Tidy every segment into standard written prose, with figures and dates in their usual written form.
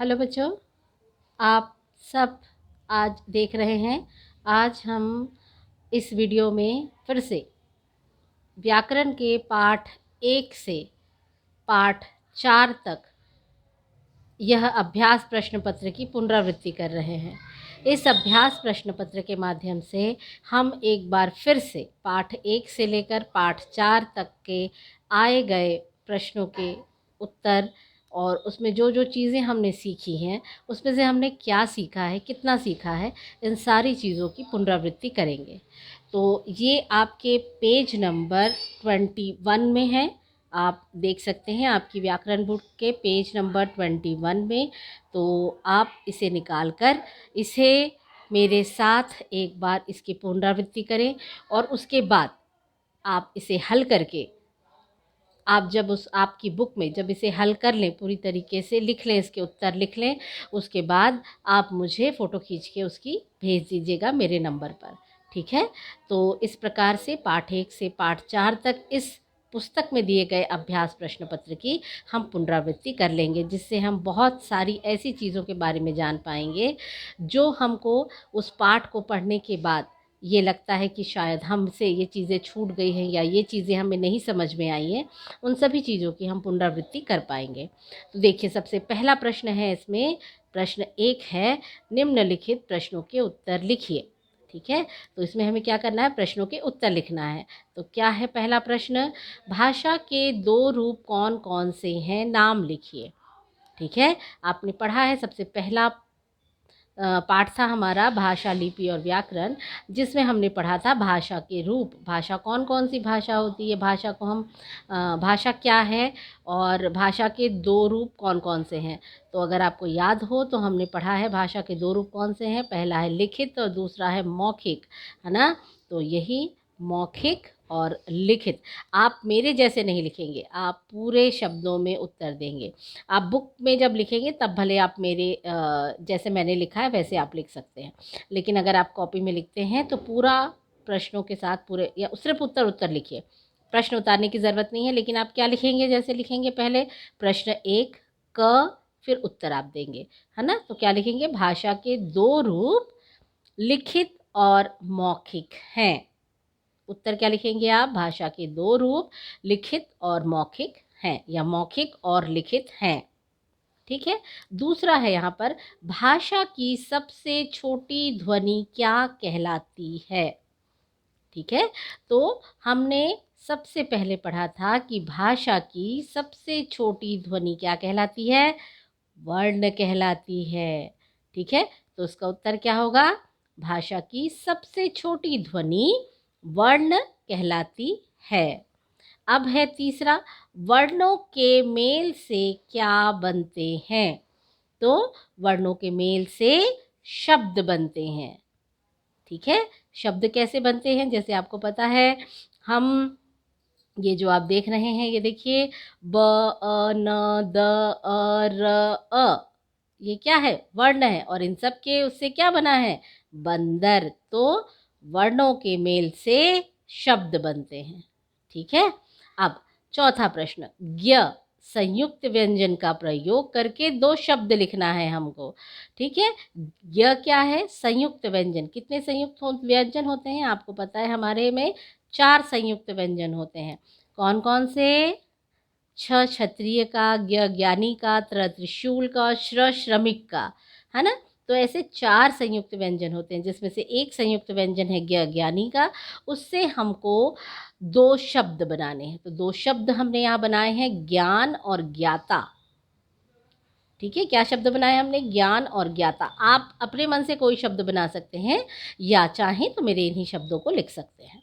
Hello बच्चों, आप सब आज देख रहे हैं। आज हम इस वीडियो में फिर से व्याकरण के पाठ 1 से पाठ 4 तक यह अभ्यास प्रश्न पत्र की पुनरावृत्ति कर रहे हैं। इस अभ्यास प्रश्न पत्र के माध्यम से हम एक बार फिर से पाठ 1 से लेकर पाठ 4 तक के आए गए प्रश्नों के उत्तर और उसमें जो जो चीज़ें हमने सीखी हैं, उसमें से हमने क्या सीखा है, कितना सीखा है, इन सारी चीज़ों की पुनरावृत्ति करेंगे। तो ये आपके पेज नंबर 21 में है। आप देख सकते हैं आपकी व्याकरण बुक के पेज नंबर 21 में। तो आप इसे निकाल कर इसे मेरे साथ एक बार इसकी पुनरावृत्ति करें और उसके बाद आप इसे हल करके आप जब उस आपकी बुक में जब इसे हल कर लें, पूरी तरीके से लिख लें, इसके उत्तर लिख लें, उसके बाद आप मुझे फ़ोटो खींच के उसकी भेज दीजिएगा मेरे नंबर पर। ठीक है? तो इस प्रकार से पाठ 1 से पाठ 4 तक इस पुस्तक में दिए गए अभ्यास प्रश्न पत्र की हम पुनरावृत्ति कर लेंगे, जिससे हम बहुत सारी ऐसी चीज़ों के बारे में जान पाएंगे जो हमको उस पाठ को पढ़ने के बाद ये लगता है कि शायद हमसे ये चीज़ें छूट गई हैं या ये चीज़ें हमें नहीं समझ में आई हैं। उन सभी चीज़ों की हम पुनरावृत्ति कर पाएंगे। तो देखिए, सबसे पहला प्रश्न है इसमें, प्रश्न 1 है, निम्नलिखित प्रश्नों के उत्तर लिखिए। ठीक है? तो इसमें हमें क्या करना है, प्रश्नों के उत्तर लिखना है। तो क्या है पहला प्रश्न, भाषा के 2 रूप कौन कौन से हैं, नाम लिखिए। ठीक है? आपने पढ़ा है, सबसे पहला पाठ था हमारा भाषा, लिपि और व्याकरण, जिसमें हमने पढ़ा था भाषा के रूप। भाषा कौन कौन सी भाषा होती है, भाषा को हम भाषा क्या है और भाषा के 2 रूप कौन कौन से हैं। तो अगर आपको याद हो तो हमने पढ़ा है भाषा के 2 रूप कौन से हैं। पहला है लिखित और दूसरा है मौखिक, है ना। तो यही मौखिक और लिखित। आप मेरे जैसे नहीं लिखेंगे, आप पूरे शब्दों में उत्तर देंगे। आप बुक में जब लिखेंगे तब भले आप मेरे जैसे मैंने लिखा है वैसे आप लिख सकते हैं, लेकिन अगर आप कॉपी में लिखते हैं तो पूरा प्रश्नों के साथ पूरे या सिर्फ उत्तर लिखिए। प्रश्न उतारने की ज़रूरत नहीं है, लेकिन आप क्या लिखेंगे, जैसे लिखेंगे पहले प्रश्न 1 क, फिर उत्तर आप देंगे, है ना। तो क्या लिखेंगे, भाषा के 2 रूप लिखित और मौखिक हैं। उत्तर क्या लिखेंगे आप, भाषा के 2 रूप लिखित और मौखिक हैं या मौखिक और लिखित हैं। ठीक है। दूसरा है यहाँ पर, भाषा की सबसे छोटी ध्वनि क्या कहलाती है। ठीक है। तो हमने सबसे पहले पढ़ा था कि भाषा की सबसे छोटी ध्वनि क्या कहलाती है, वर्ण कहलाती है। ठीक है। तो उसका उत्तर क्या होगा, भाषा की सबसे छोटी ध्वनि वर्ण कहलाती है। अब है तीसरा, वर्णों के मेल से क्या बनते हैं। तो वर्णों के मेल से शब्द बनते हैं। ठीक है। शब्द कैसे बनते हैं, जैसे आपको पता है, हम ये जो आप देख रहे हैं, ये देखिए, ब, अ, न, द, अ, र, अ, ये क्या है, वर्ण है, और इन सब के उससे क्या बना है, बंदर। तो वर्णों के मेल से शब्द बनते हैं। ठीक है। अब चौथा प्रश्न, ज्ञ संयुक्त व्यंजन का प्रयोग करके 2 शब्द लिखना है हमको। ठीक है। ज्ञ क्या है, संयुक्त व्यंजन। कितने संयुक्त व्यंजन होते हैं आपको पता है, हमारे में 4 संयुक्त व्यंजन होते हैं। कौन कौन से, छ क्षत्रिय का, ज्ञ ज्ञानी का, त्र त्रिशूल का, श्र श्रमिक का, है ना। तो ऐसे 4 संयुक्त व्यंजन होते हैं, जिसमें से एक संयुक्त व्यंजन है ज्ञ ज्ञानी का। उससे हमको 2 शब्द बनाने हैं। तो 2 शब्द हमने यहाँ बनाए हैं, ज्ञान और ज्ञाता। ठीक है। क्या शब्द बनाए हमने, ज्ञान और ज्ञाता। आप अपने मन से कोई शब्द बना सकते हैं या चाहें तो मेरे इन्हीं शब्दों को लिख सकते हैं।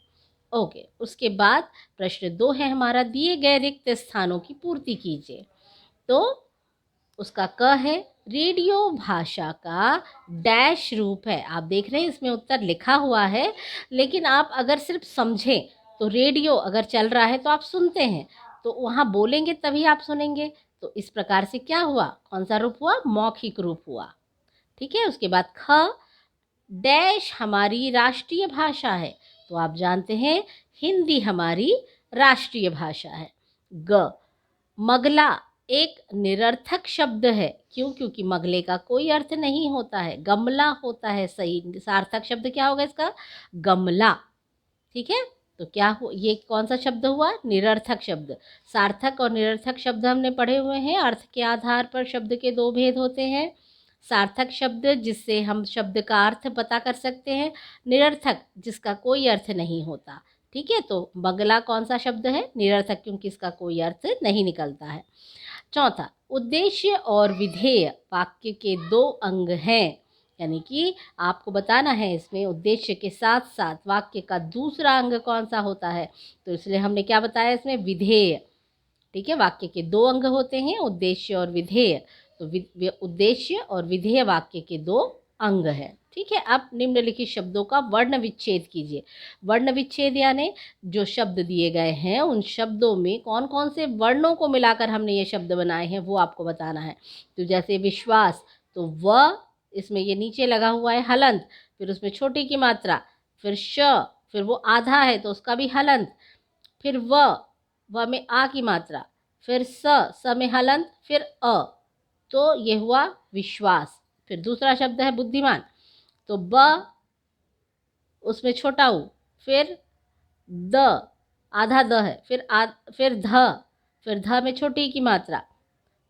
ओके। उसके बाद प्रश्न 2 है हमारा, दिए गए रिक्त स्थानों की पूर्ति कीजिए। तो उसका क है, रेडियो भाषा का डैश रूप है। आप देख रहे हैं इसमें उत्तर लिखा हुआ है, लेकिन आप अगर सिर्फ समझें तो रेडियो अगर चल रहा है तो आप सुनते हैं, तो वहाँ बोलेंगे तभी आप सुनेंगे। तो इस प्रकार से क्या हुआ, कौन सा रूप हुआ, मौखिक रूप हुआ। ठीक है। उसके बाद ख, डैश हमारी राष्ट्रीय भाषा है। तो आप जानते हैं हिंदी हमारी राष्ट्रीय भाषा है। ग, मगला एक निरर्थक शब्द है। क्यों? क्योंकि मगले का कोई अर्थ नहीं होता है, गमला होता है सही। सार्थक शब्द क्या होगा इसका? गमला। ठीक है, तो क्या हो, ये कौन सा शब्द हुआ? निरर्थक शब्द। सार्थक और निरर्थक शब्द हमने पढ़े हुए हैं। अर्थ के आधार पर शब्द के दो भेद होते हैं। सार्थक शब्द जिससे हम शब्द का अर्थ पता कर सकते हैं, निरर्थक जिसका कोई अर्थ नहीं होता। ठीक है, तो बगला कौन सा शब्द है? निरर्थक, क्योंकि इसका कोई अर्थ नहीं निकलता है। चौथा, उद्देश्य और विधेय वाक्य के दो अंग हैं। यानी कि आपको बताना है इसमें उद्देश्य के साथ साथ वाक्य का दूसरा अंग कौन सा होता है। तो इसलिए हमने क्या बताया इसमें? विधेय। ठीक है, वाक्य के दो अंग होते हैं, उद्देश्य और विधेय। तो उद्देश्य और विधेय वाक्य के दो अंग हैं। ठीक है, अब निम्नलिखित शब्दों का वर्ण विच्छेद कीजिए। वर्ण विच्छेद यानी जो शब्द दिए गए हैं उन शब्दों में कौन कौन से वर्णों को मिलाकर हमने ये शब्द बनाए हैं वो आपको बताना है। तो जैसे विश्वास, तो व इसमें ये नीचे लगा हुआ है हलंत, फिर उसमें छोटी की मात्रा, फिर श, फिर वो आधा है तो उसका भी हलंत, फिर व में आ की मात्रा, फिर स में हलंत, फिर अ, तो ये हुआ विश्वास। फिर दूसरा शब्द है बुद्धिमान, तो ब उसमें छोटा ऊ, फिर द, आधा द है, फिर ध में छोटी की मात्रा,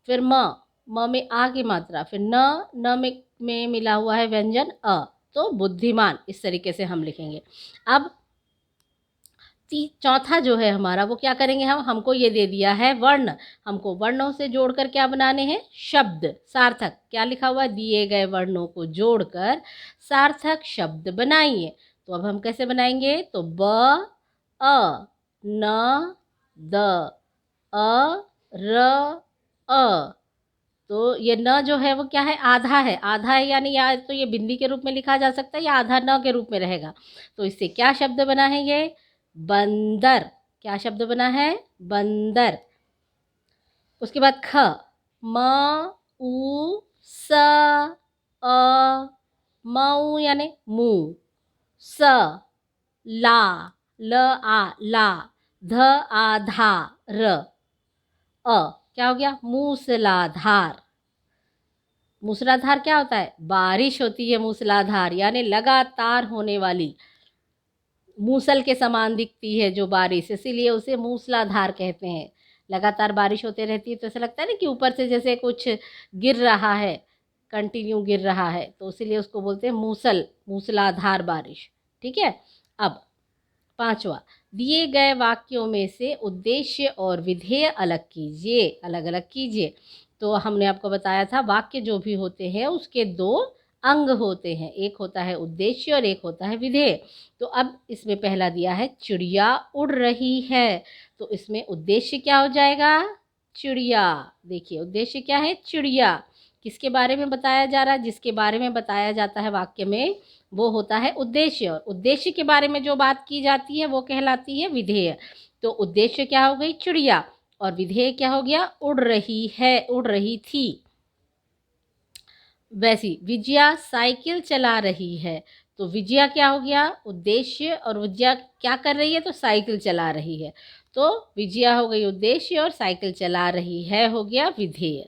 फिर म में आ की मात्रा, फिर न में मिला हुआ है व्यंजन अ, तो बुद्धिमान। इस तरीके से हम लिखेंगे। अब चौथा जो है हमारा वो क्या करेंगे हमको ये दे दिया है वर्ण, हमको वर्णों से जोड़कर क्या बनाने हैं? शब्द सार्थक। क्या लिखा हुआ है? दिए गए वर्णों को जोड़कर सार्थक शब्द बनाइए। तो अब हम कैसे बनाएंगे? तो ब, अ, न, द, अ, र, अ। तो ये न जो है वो क्या है? आधा है। आधा है यानी या तो ये बिंदी के रूप में लिखा जा सकता है या आधा न के रूप में रहेगा। तो इससे क्या शब्द बना है? ये बंदर। क्या शब्द बना है? बंदर। उसके बाद ख, म, उ, स, अ, मऊ यानी मुंह, स, ला, ल, आ, ला, ध, आ, धा, र, अ, क्या हो गया? मूसलाधार। मूसलाधार क्या होता है? बारिश होती है मूसलाधार, यानी लगातार होने वाली, मूसल के समान दिखती है जो बारिश, इसीलिए उसे मूसलाधार कहते हैं। लगातार बारिश होते रहती है तो ऐसा लगता है ना कि ऊपर से जैसे कुछ गिर रहा है, कंटिन्यू गिर रहा है, तो इसीलिए उसको बोलते हैं मूसलाधार बारिश। ठीक है, अब पांचवा, दिए गए वाक्यों में से उद्देश्य और विधेय अलग कीजिए, अलग अलग कीजिए। तो हमने आपको बताया था वाक्य जो भी होते हैं उसके दो अंग होते हैं, एक होता है उद्देश्य और एक होता है विधेय। तो अब इसमें पहला दिया है चिड़िया उड़ रही है, तो इसमें उद्देश्य क्या हो जाएगा? चिड़िया। देखिए उद्देश्य क्या है? चिड़िया। किसके बारे में बताया जा रहा है? जिसके बारे में बताया जाता है वाक्य में वो होता है उद्देश्य, और उद्देश्य के बारे में जो बात की जाती है वो कहलाती है विधेय। तो उद्देश्य क्या हो गई? चिड़िया, और विधेय क्या हो गया? उड़ रही है, उड़ रही थी। वैसी विजया साइकिल चला रही है, तो विजया क्या हो गया? उद्देश्य, और विजया क्या कर रही है? तो साइकिल चला रही है। तो विजया हो गई उद्देश्य और साइकिल चला रही है हो गया विधेय।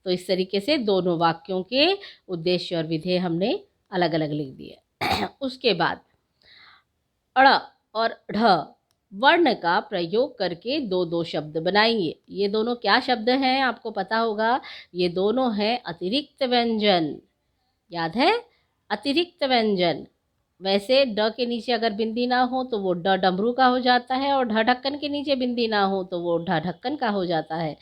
तो इस तरीके से दोनों वाक्यों के उद्देश्य और विधेय हमने अलग अलग लिख दिए। उसके बाद अड़ और ढ वर्ण का प्रयोग करके दो दो शब्द बनाएंगे। ये दोनों क्या शब्द हैं? आपको पता होगा, ये दोनों हैं अतिरिक्त व्यंजन। याद है? अतिरिक्त व्यंजन। वैसे ड के नीचे अगर बिंदी ना हो तो वो ड डमरू का हो जाता है, और ढ ढक्कन के नीचे बिंदी ना हो तो वो ढ ढक्कन का हो जाता है।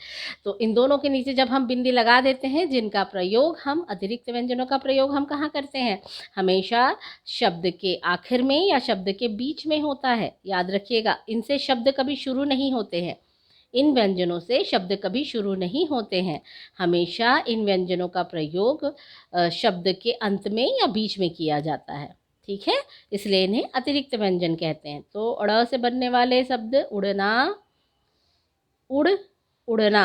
तो इन दोनों के नीचे जब हम बिंदी लगा देते हैं, जिनका प्रयोग हम अतिरिक्त व्यंजनों का प्रयोग हम कहाँ करते हैं? हमेशा शब्द के आखिर में या शब्द के बीच में होता है। याद रखिएगा, इनसे शब्द कभी शुरू नहीं होते हैं। इन व्यंजनों से शब्द कभी शुरू नहीं होते हैं। हमेशा इन व्यंजनों का प्रयोग शब्द के अंत में या बीच में किया जाता है। ठीक है, इसलिए इन्हें अतिरिक्त व्यंजन कहते हैं। तो अड़ से बनने वाले शब्द उड़ना, उड़, उड़ना।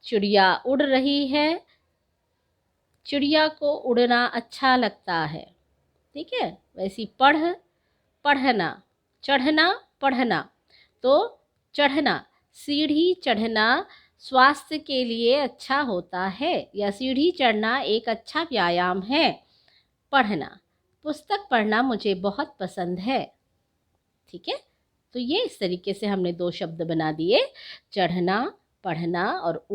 चिड़िया उड़ रही है, चिड़िया को उड़ना अच्छा लगता है। ठीक है, वैसी पढ़, पढ़ना, चढ़ना, पढ़ना। तो चढ़ना, सीढ़ी चढ़ना स्वास्थ्य के लिए अच्छा होता है या सीढ़ी चढ़ना एक अच्छा व्यायाम है। पढ़ना, पुस्तक पढ़ना मुझे बहुत पसंद है। ठीक है, तो ये इस तरीके से हमने 2 शब्द बना दिए, चढ़ना, पढ़ना और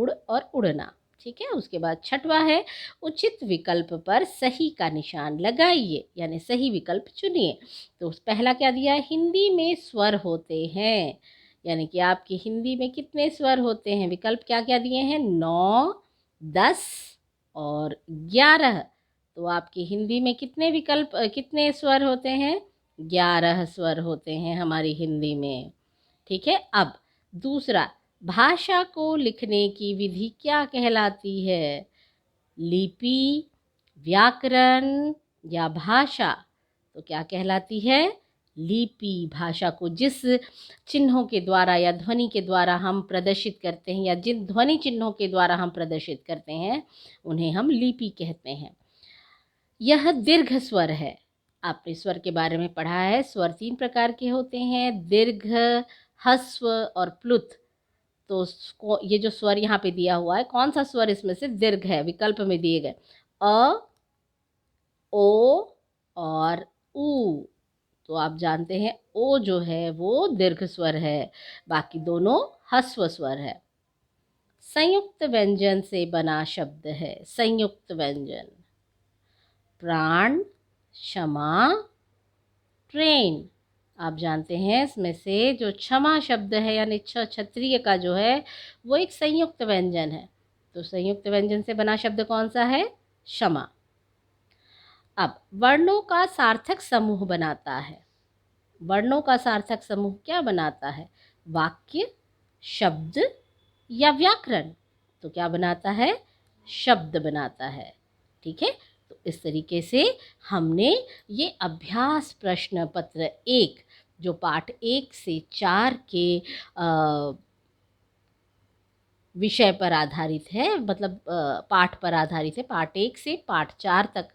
उड़ना। ठीक है, उसके बाद छठवां है, उचित विकल्प पर सही का निशान लगाइए, यानी सही विकल्प चुनिए। तो पहला क्या दिया है, हिंदी में स्वर होते हैं, यानी कि आपकी हिंदी में कितने स्वर होते हैं। विकल्प क्या क्या दिए हैं, 9, 10 और 11। तो आपकी हिंदी में कितने विकल्प कितने स्वर होते हैं, 11 स्वर होते हैं हमारी हिंदी में। ठीक है, अब दूसरा, भाषा को लिखने की विधि क्या कहलाती है, लिपि, व्याकरण या भाषा। तो क्या कहलाती है, लिपि। भाषा को जिस चिन्हों के द्वारा या ध्वनि के द्वारा हम प्रदर्शित करते हैं, या जिन ध्वनि चिन्हों के द्वारा हम प्रदर्शित करते हैं, उन्हें हम लिपि कहते हैं। यह दीर्घ स्वर है। आपने स्वर के बारे में पढ़ा है, स्वर 3 प्रकार के होते हैं, दीर्घ, ह्रस्व और प्लुत। तो ये जो स्वर यहाँ पे दिया हुआ है, कौन सा स्वर इसमें से दीर्घ है, विकल्प में दिए गए अ, ओ और ऊ। तो आप जानते हैं ओ जो है वो दीर्घ स्वर है, बाकी दोनों ह्रस्व स्वर है। संयुक्त व्यंजन से बना शब्द है, संयुक्त व्यंजन, प्राण, क्षमा, ट्रेन। आप जानते हैं इसमें से जो क्षमा शब्द है, यानी क्षत्रिय का जो है, वो एक संयुक्त व्यंजन है। तो संयुक्त व्यंजन से बना शब्द कौन सा है, क्षमा। अब वर्णों का सार्थक समूह बनाता है, वर्णों का सार्थक समूह क्या बनाता है, वाक्य, शब्द या व्याकरण। तो क्या बनाता है, शब्द बनाता है। ठीक है, तो इस तरीके से हमने ये अभ्यास प्रश्न पत्र 1, जो पाठ 1 से 4 के विषय पर आधारित है, मतलब पाठ पर आधारित है, पाठ 1 से पाठ 4 तक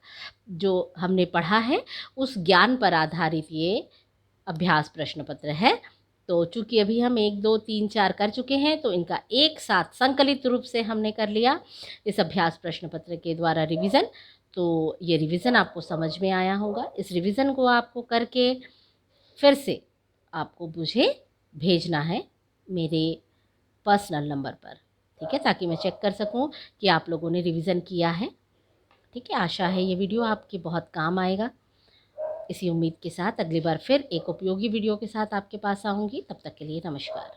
जो हमने पढ़ा है, उस ज्ञान पर आधारित ये अभ्यास प्रश्न पत्र है। तो चूँकि अभी हम 1, 2, 3, 4 कर चुके हैं, तो इनका एक साथ संकलित रूप से हमने कर लिया इस अभ्यास प्रश्न पत्र के द्वारा रिवीजन। तो ये रिवीजन आपको समझ में आया होगा। इस रिवीजन को आपको करके फिर से आपको मुझे भेजना है मेरे पर्सनल नंबर पर। ठीक है, ताकि मैं चेक कर सकूं कि आप लोगों ने रिवीजन किया है। ठीक है, आशा है ये वीडियो आपके बहुत काम आएगा। इसी उम्मीद के साथ अगली बार फिर एक उपयोगी वीडियो के साथ आपके पास आऊँगी। तब तक के लिए नमस्कार।